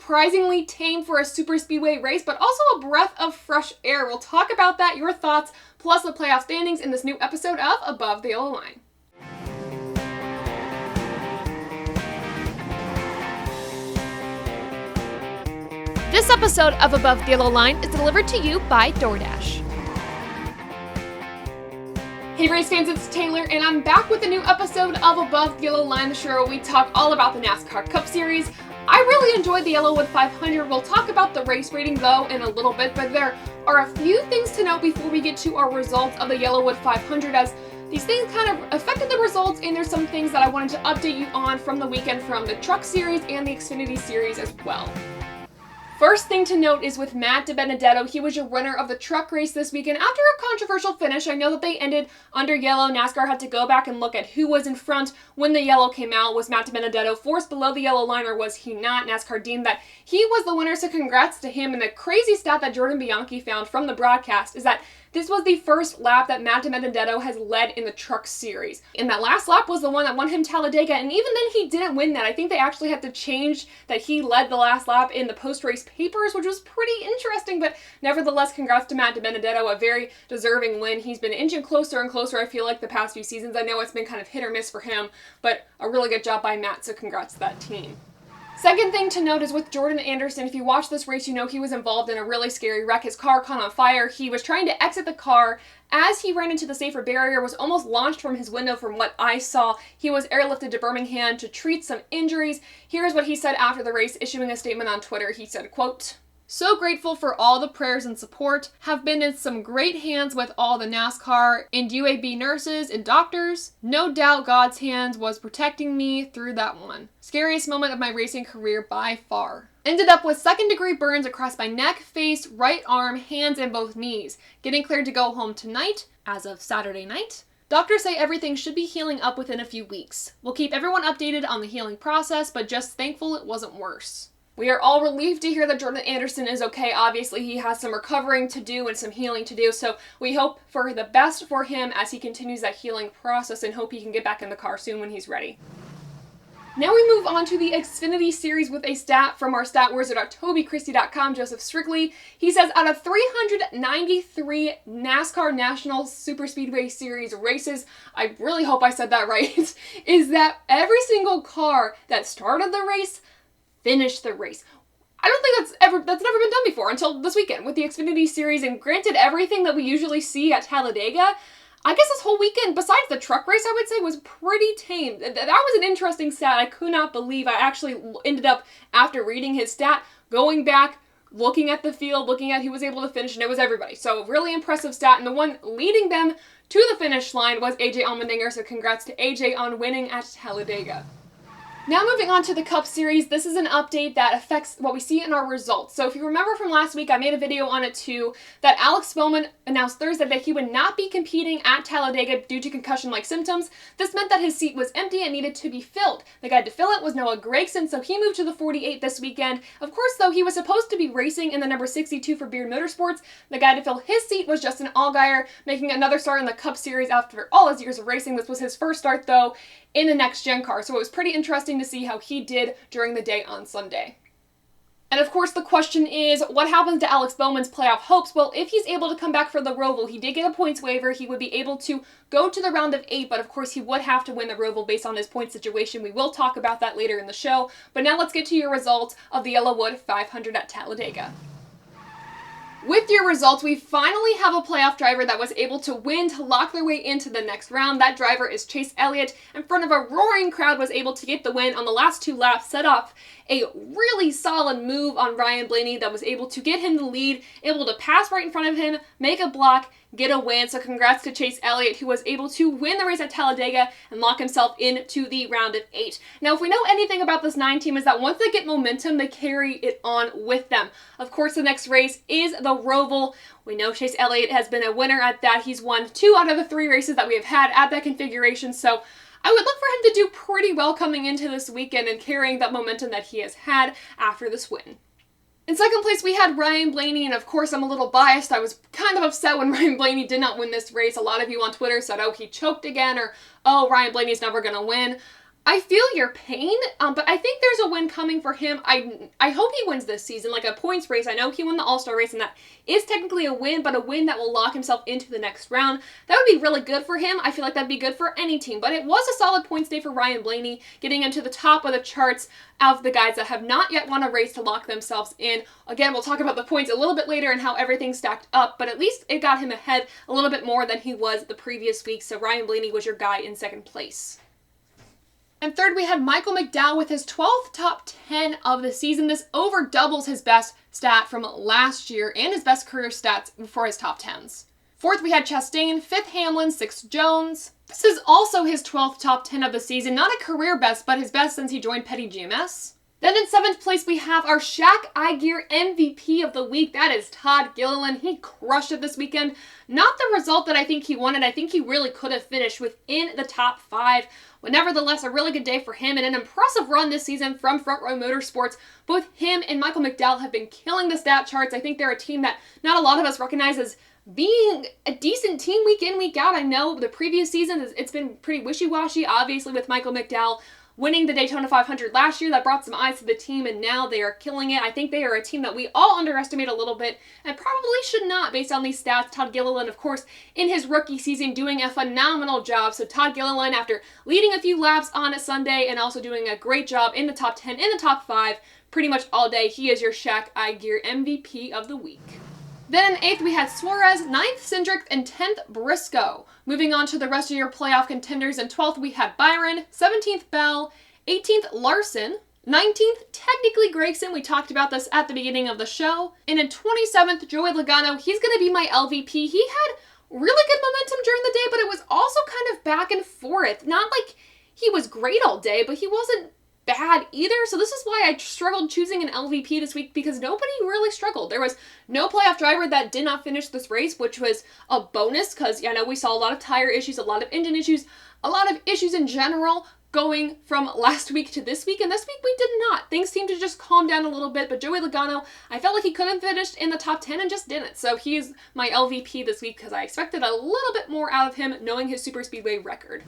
surprisingly tame for a superspeedway race, but also a breath of fresh air. We'll talk about that, your thoughts, plus the playoff standings in this new episode of Above the Yellow Line. This episode of Above the Yellow Line is delivered to you by Doordash. Hey race fans, it's Taylor, and I'm back with a new episode of Above the Yellow Line, the show where we talk all about the NASCAR Cup Series. I really enjoyed the Yellowwood 500. We'll talk about the race rating though in a little bit, but there are a few things to note before we get to our results of the Yellowwood 500, as these things kind of affected the results, and there's some things that I wanted to update you on from the weekend from the Truck Series and the Xfinity Series as well. First thing to note is with Matt DiBenedetto. He was your winner of the truck race this weekend after a controversial finish. I know that they ended under yellow. NASCAR had to go back and look at who was in front when the yellow came out. Was Matt DiBenedetto forced below the yellow line, or was he not? NASCAR deemed that he was the winner, so congrats to him. And the crazy stat that Jordan Bianchi found from the broadcast is that this was the first lap that Matt DiBenedetto has led in the Truck Series. And that last lap was the one that won him Talladega, and even then he didn't win that. I think they actually had to change that he led the last lap in the post-race papers, which was pretty interesting, but nevertheless, congrats to Matt DiBenedetto, a very deserving win. He's been inching closer and closer, I feel like, the past few seasons. I know it's been kind of hit or miss for him, but a really good job by Matt, so congrats to that team. Second thing to note is with Jordan Anderson. If you watch this race, you know he was involved in a really scary wreck. His car caught on fire. He was trying to exit the car as he ran into the safer barrier, was almost launched from his window from what I saw. He was airlifted to Birmingham to treat some injuries. Here's what he said after the race, issuing a statement on Twitter. He said, quote, "So grateful for all the prayers and support. Have been in some great hands with all the NASCAR and UAB nurses and doctors. No doubt God's hands was protecting me through that one. Scariest moment of my racing career by far. Ended up with second-degree burns across my neck, face, right arm, hands, and both knees. Getting cleared to go home tonight, as of Saturday night. Doctors say everything should be healing up within a few weeks. We'll keep everyone updated on the healing process, but just thankful it wasn't worse." We are all relieved to hear that Jordan Anderson is okay. Obviously, he has some recovering to do and some healing to do, so we hope for the best for him as he continues that healing process and hope he can get back in the car soon when he's ready. Now we move on to the Xfinity Series with a stat from our stat wizard at TobyChristieCom, Joseph Strictly. He says out of 393 NASCAR National Superspeedway Series races, I really hope I said that right, is that every single car that started the race finished the race. I don't think that's never been done before until this weekend with the Xfinity Series, and granted, everything that we usually see at Talladega, I guess this whole weekend, besides the truck race, I would say, was pretty tame. That was an interesting stat. I could not believe. I actually ended up, after reading his stat, going back, looking at the field, looking at who was able to finish, and it was everybody. So really impressive stat, and the one leading them to the finish line was AJ Allmendinger, so congrats to AJ on winning at Talladega. Now moving on to the Cup Series, this is an update that affects what we see in our results. So if you remember from last week, I made a video on it too, that Alex Bowman announced Thursday that he would not be competing at Talladega due to concussion-like symptoms. This meant that his seat was empty and needed to be filled. The guy to fill it was Noah Gragson, so he moved to the 48 this weekend. Of course, though, he was supposed to be racing in the number 62 for Beard Motorsports. The guy to fill his seat was Justin Allgaier, making another start in the Cup Series after all his years of racing. This was his first start, though, in the next-gen car, so it was pretty interesting to see how he did during the day on Sunday. And of course the question is, what happens to Alex Bowman's playoff hopes? Well, if he's able to come back for the Roval, he did get a points waiver, he would be able to go to the round of 8, but of course he would have to win the Roval based on his point situation. We will talk about that later in the show, but now let's get to your results of the Yellowwood 500 at Talladega. With your results, we finally have a playoff driver that was able to win to lock their way into the next round. That driver is Chase Elliott. In front of a roaring crowd, was able to get the win on the last 2 laps, set off a really solid move on Ryan Blaney that was able to get him the lead, able to pass right in front of him, make a block, get a win. So congrats to Chase Elliott, who was able to win the race at Talladega and lock himself into the round of 8. Now, if we know anything about this 9 team, is that once they get momentum, they carry it on with them. Of course, the next race is the Roval. We know Chase Elliott has been a winner at that. He's won 2 out of the 3 races that we have had at that configuration, so I would look for him to do pretty well coming into this weekend and carrying that momentum that he has had after this win. In second place, we had Ryan Blaney, and of course, I'm a little biased. I was kind of upset when Ryan Blaney did not win this race. A lot of you on Twitter said, oh, he choked again, or, oh, Ryan Blaney's never going to win. I feel your pain, but I think there's a win coming for him. I hope he wins this season, like a points race. I know he won the All-Star race, and that is technically a win, but a win that will lock himself into the next round. That would be really good for him. I feel like that'd be good for any team, but it was a solid points day for Ryan Blaney, getting into the top of the charts of the guys that have not yet won a race to lock themselves in. Again, we'll talk about the points a little bit later and how everything stacked up, but at least it got him ahead a little bit more than he was the previous week, so Ryan Blaney was your guy in second place. And third, we had Michael McDowell with his 12th top 10 of the season. This over doubles his best stat from last year and his best career stats for his top 10s. Fourth, we had Chastain, fifth Hamlin, sixth Jones. This is also his 12th top 10 of the season. Not a career best, but his best since he joined Petty GMS. Then in seventh place, we have our Shaq iGear MVP of the week. That is Todd Gilliland. He crushed it this weekend. Not the result that I think he wanted. I think he really could have finished within the top 5. But nevertheless, a really good day for him and an impressive run this season from Front Row Motorsports. Both him and Michael McDowell have been killing the stat charts. I think they're a team that not a lot of us recognize as being a decent team week in, week out. I know the previous season, it's been pretty wishy-washy, obviously, with Michael McDowell winning the Daytona 500 last year. That brought some eyes to the team, and now they are killing it. I think they are a team that we all underestimate a little bit, and probably should not based on these stats. Todd Gilliland, of course, in his rookie season, doing a phenomenal job. So Todd Gilliland, after leading a few laps on a Sunday and also doing a great job in the top 10, in the top 5, pretty much all day, he is your Shaq iGear MVP of the week. Then in 8th, we had Suarez, 9th, Cindric, and 10th, Briscoe. Moving on to the rest of your playoff contenders, in 12th, we had Byron, 17th, Bell, 18th, Larson, 19th, technically Gragson. We talked about this at the beginning of the show. And in 27th, Joey Logano. He's going to be my LVP. He had really good momentum during the day, but it was also kind of back and forth. Not like he was great all day, but he wasn't bad either. So this is why I struggled choosing an LVP this week, because nobody really struggled. There was no playoff driver that did not finish this race, which was a bonus, because I know we saw a lot of tire issues, a lot of engine issues, a lot of issues in general going from last week to this week, and this week we did not. Things seemed to just calm down a little bit, but Joey Logano, I felt like he could have finished in the top 10 and just didn't. So he is my LVP this week because I expected a little bit more out of him knowing his superspeedway record.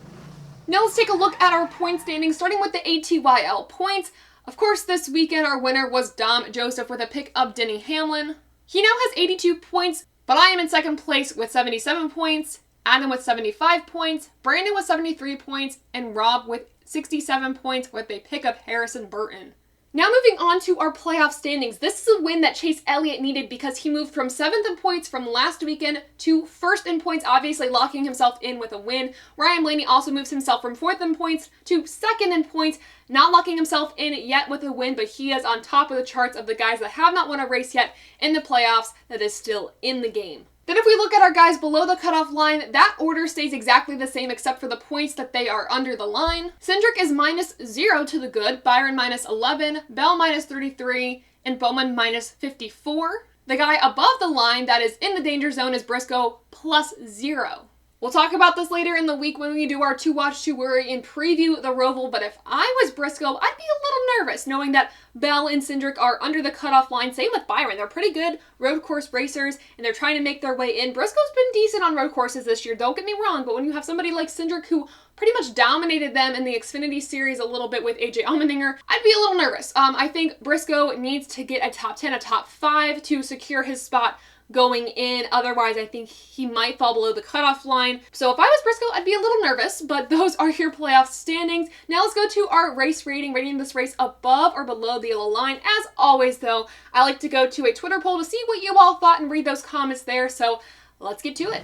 Now let's take a look at our point standings, starting with the ATYL points. Of course, this weekend our winner was Dom Joseph with a pick of Denny Hamlin. He now has 82 points, but I am in second place with 77 points, Adam with 75 points, Brandon with 73 points, and Rob with 67 points with a pick of Harrison Burton. Now moving on to our playoff standings. This is a win that Chase Elliott needed because he moved from 7th in points from last weekend to 1st in points, obviously locking himself in with a win. Ryan Blaney also moves himself from 4th in points to 2nd in points, not locking himself in yet with a win, but he is on top of the charts of the guys that have not won a race yet in the playoffs that is still in the game. Then if we look at our guys below the cutoff line, that order stays exactly the same except for the points that they are under the line. Cindric is -0 to the good, Byron -11, Bell -33, and Bowman -54. The guy above the line that is in the danger zone is Briscoe +0. We'll talk about this later in the week when we do our To Watch, To Worry and preview the Roval, but if I was Briscoe, I'd be a little nervous knowing that Bell and Cindric are under the cutoff line. Same with Byron. They're pretty good road course racers, and they're trying to make their way in. Briscoe's been decent on road courses this year, don't get me wrong, but when you have somebody like Cindric who pretty much dominated them in the Xfinity Series a little bit with AJ Allmendinger, I'd be a little nervous. I think Briscoe needs to get a top 10, a top 5 to secure his spot going in. Otherwise, I think he might fall below the cutoff line. So if I was Briscoe, I'd be a little nervous, but those are your playoff standings. Now let's go to our race rating, rating this race above or below the yellow line. As always, though, I like to go to a Twitter poll to see what you all thought and read those comments there, so let's get to it.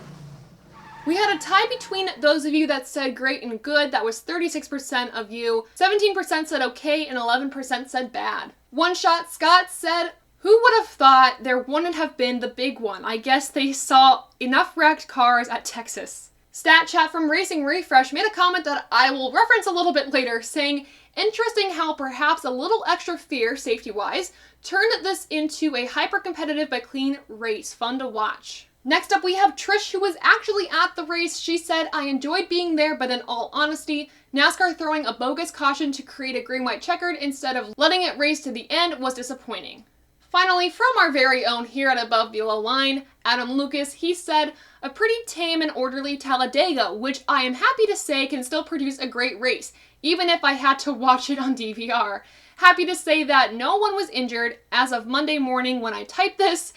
We had a tie between those of you that said great and good. That was 36% of you. 17% said okay, and 11% said bad. One Shot Scott said, who would have thought there wouldn't have been the big one? I guess they saw enough wrecked cars at Texas. Stat Chat from Racing Refresh made a comment that I will reference a little bit later, saying, interesting how perhaps a little extra fear, safety-wise, turned this into a hyper-competitive but clean race. Fun to watch. Next up, we have Trish, who was actually at the race. She said, I enjoyed being there, but in all honesty, NASCAR throwing a bogus caution to create a green-white checkered instead of letting it race to the end was disappointing. Finally, from our very own here at Above the Yellow Line, Adam Lucas, he said, a pretty tame and orderly Talladega, which I am happy to say can still produce a great race. even if I had to watch it on DVR. Happy to say that no one was injured as of Monday morning when I typed this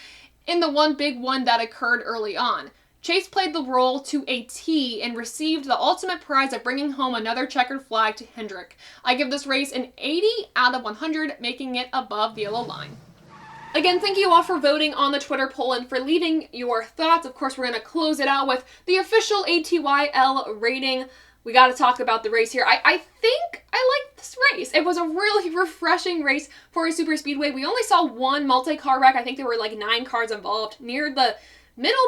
in the one big one that occurred early on. Chase played the role to a T and received the ultimate prize of bringing home another checkered flag to Hendrick. I give this race an 80 out of 100, making it above the yellow line. Again, thank you all for voting on the Twitter poll and for leaving your thoughts. Of course, we're going to close it out with the official ATYL rating. We got to talk about the race here. I think I like this race. It was a really refreshing race for a super speedway. We only saw one multi-car wreck. I think there were like 9 cars involved near the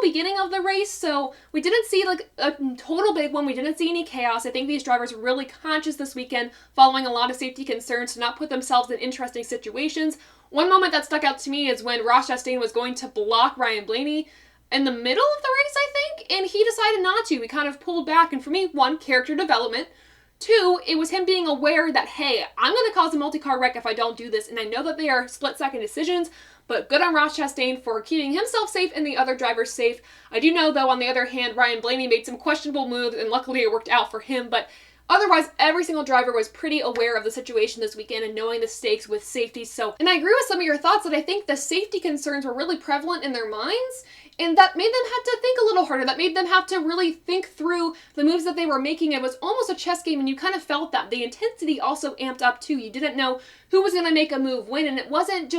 beginning of the race, so we didn't see like a total big one. We didn't see any chaos. I think these drivers were really conscious this weekend, following a lot of safety concerns to not put themselves in interesting situations. One moment that stuck out to me is when Ross Chastain was going to block Ryan Blaney in the middle of the race, I think, and he decided not to. He kind of pulled back, and for me, 1, character development. 2, it was him being aware that, hey, I'm going to cause a multi-car wreck if I don't do this, and I know that they are split-second decisions, but good on Ross Chastain for keeping himself safe and the other drivers safe. I do know, though, on the other hand, Ryan Blaney made some questionable moves, and luckily it worked out for him, but otherwise, every single driver was pretty aware of the situation this weekend and knowing the stakes with safety. So, and I agree with some of your thoughts that I think the safety concerns were really prevalent in their minds, and that made them have to think a little harder. That made them have to really think through the moves that they were making. It was almost a chess game, and you kind of felt that. The intensity also amped up, too. You didn't know who was going to make a move when, and it wasn't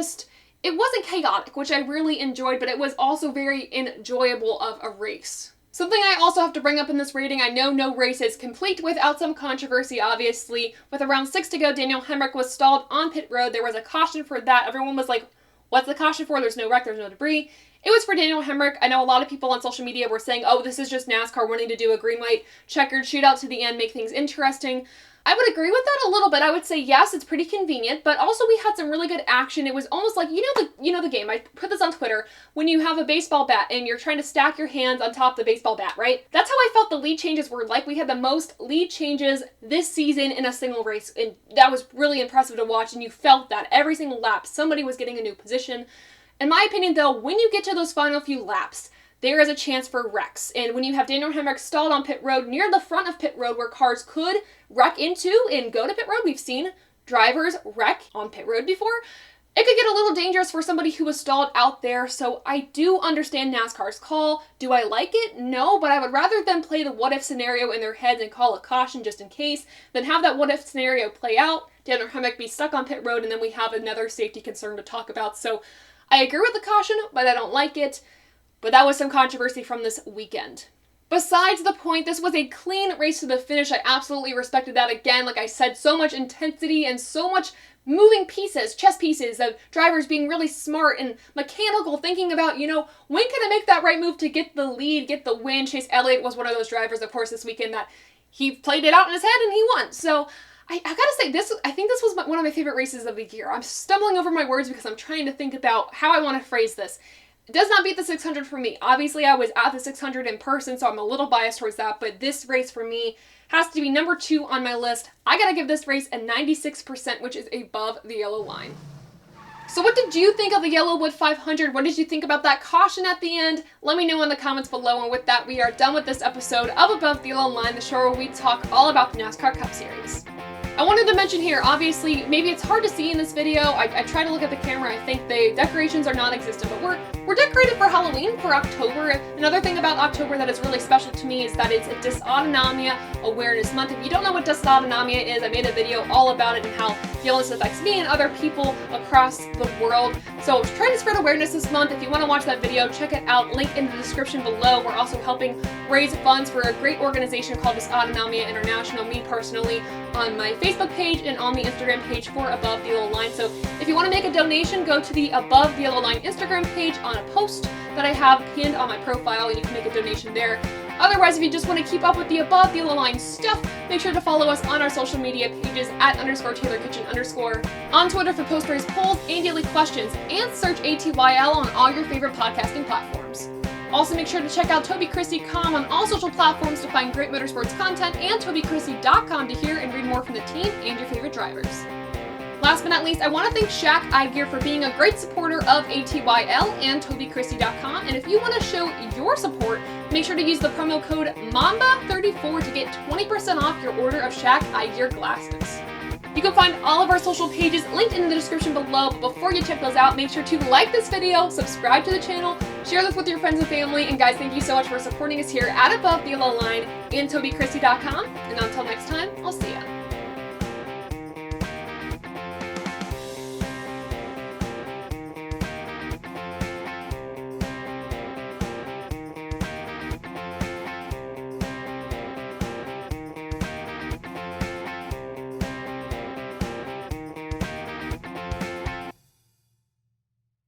chaotic, which I really enjoyed, but it was also very enjoyable of a race. Something I also have to bring up in this rating, I know no race is complete without some controversy, obviously. With around 6 to go, Daniel Hemrick was stalled on pit road. There was a caution for that. Everyone was like, what's the caution for? There's no wreck, there's no debris. It was for Daniel Hemrick. I know a lot of people on social media were saying, oh, this is just NASCAR wanting to do a green-white checkered shootout to the end, make things interesting. I would agree with that a little bit. I would say, yes, it's pretty convenient, but also we had some really good action. It was almost like, you know the game. I put this on Twitter. When you have a baseball bat and you're trying to stack your hands on top of the baseball bat, right? That's how I felt the lead changes were like. We had the most lead changes this season in a single race, and that was really impressive to watch, and you felt that every single lap, somebody was getting a new position. In my opinion, though, when you get to those final few laps, there is a chance for wrecks. And when you have Daniel Hemrick stalled on pit road near the front of pit road where cars could wreck into and go to pit road, we've seen drivers wreck on pit road before, it could get a little dangerous for somebody who was stalled out there. So I do understand NASCAR's call. Do I like it? No, but I would rather them play the what-if scenario in their heads and call a caution just in case than have that what-if scenario play out, Daniel Hemrick be stuck on pit road, and then we have another safety concern to talk about. So I agree with the caution, but I don't like it. But that was some controversy from this weekend. Besides the point, this was a clean race to the finish. I absolutely respected that. Again, like I said, so much intensity and so much moving pieces, chess pieces of drivers being really smart and mechanical, thinking about, when can I make that right move to get the lead, get the win. Chase Elliott was one of those drivers, of course, this weekend that he played it out in his head and he won. So I gotta say, I think this was one of my favorite races of the year. I'm stumbling over my words because I'm trying to think about how I want to phrase this. It does not beat the 600 for me. Obviously, I was at the 600 in person, so I'm a little biased towards that, but this race for me has to be number 2 on my list. I gotta give this race a 96%, which is above the yellow line. So what did you think of the Yellowwood 500? What did you think about that caution at the end? Let me know in the comments below, and with that, we are done with this episode of Above the Yellow Line, the show where we talk all about the NASCAR Cup Series. I wanted to mention here, obviously, maybe it's hard to see in this video. I try to look at the camera. I think the decorations are non-existent, but we're decorated for Halloween, for October. Another thing about October that is really special to me is that it's a Dysautonomia Awareness Month. If you don't know what Dysautonomia is, I made a video all about it and how the illness affects me and other people across the world. So try to spread awareness this month. If you want to watch that video, check it out. Link in the description below. We're also helping raise funds for a great organization called Dysautonomia International. Me personally, on my Facebook page and on the Instagram page for Above the Yellow Line. So if you want to make a donation, go to the Above the Yellow Line Instagram page on a post that I have pinned on my profile, and you can make a donation there. Otherwise, if you just want to keep up with the Above the Yellow Line stuff, make sure to follow us on our social media pages at _TaylorKitchen_ on Twitter for post-race polls and daily questions, and search ATYL on all your favorite podcasting platforms. Also, make sure to check out TobyChristieCom on all social platforms to find great motorsports content, and TobyChristie.com to hear and read more from the team and your favorite drivers. Last but not least, I want to thank Shaq Gear for being a great supporter of ATYL and TobyChristie.com. And if you want to show your support, Make sure to use the promo code MAMBA34 to get 20% off your order of Shaq eye gear glasses. You can find all of our social pages linked in the description below, but before you check those out, make sure to like this video, subscribe to the channel, share this with your friends and family, and guys, thank you so much for supporting us here at Above the Yellow Line and TobyChristie.com, and until next time, I'll see ya.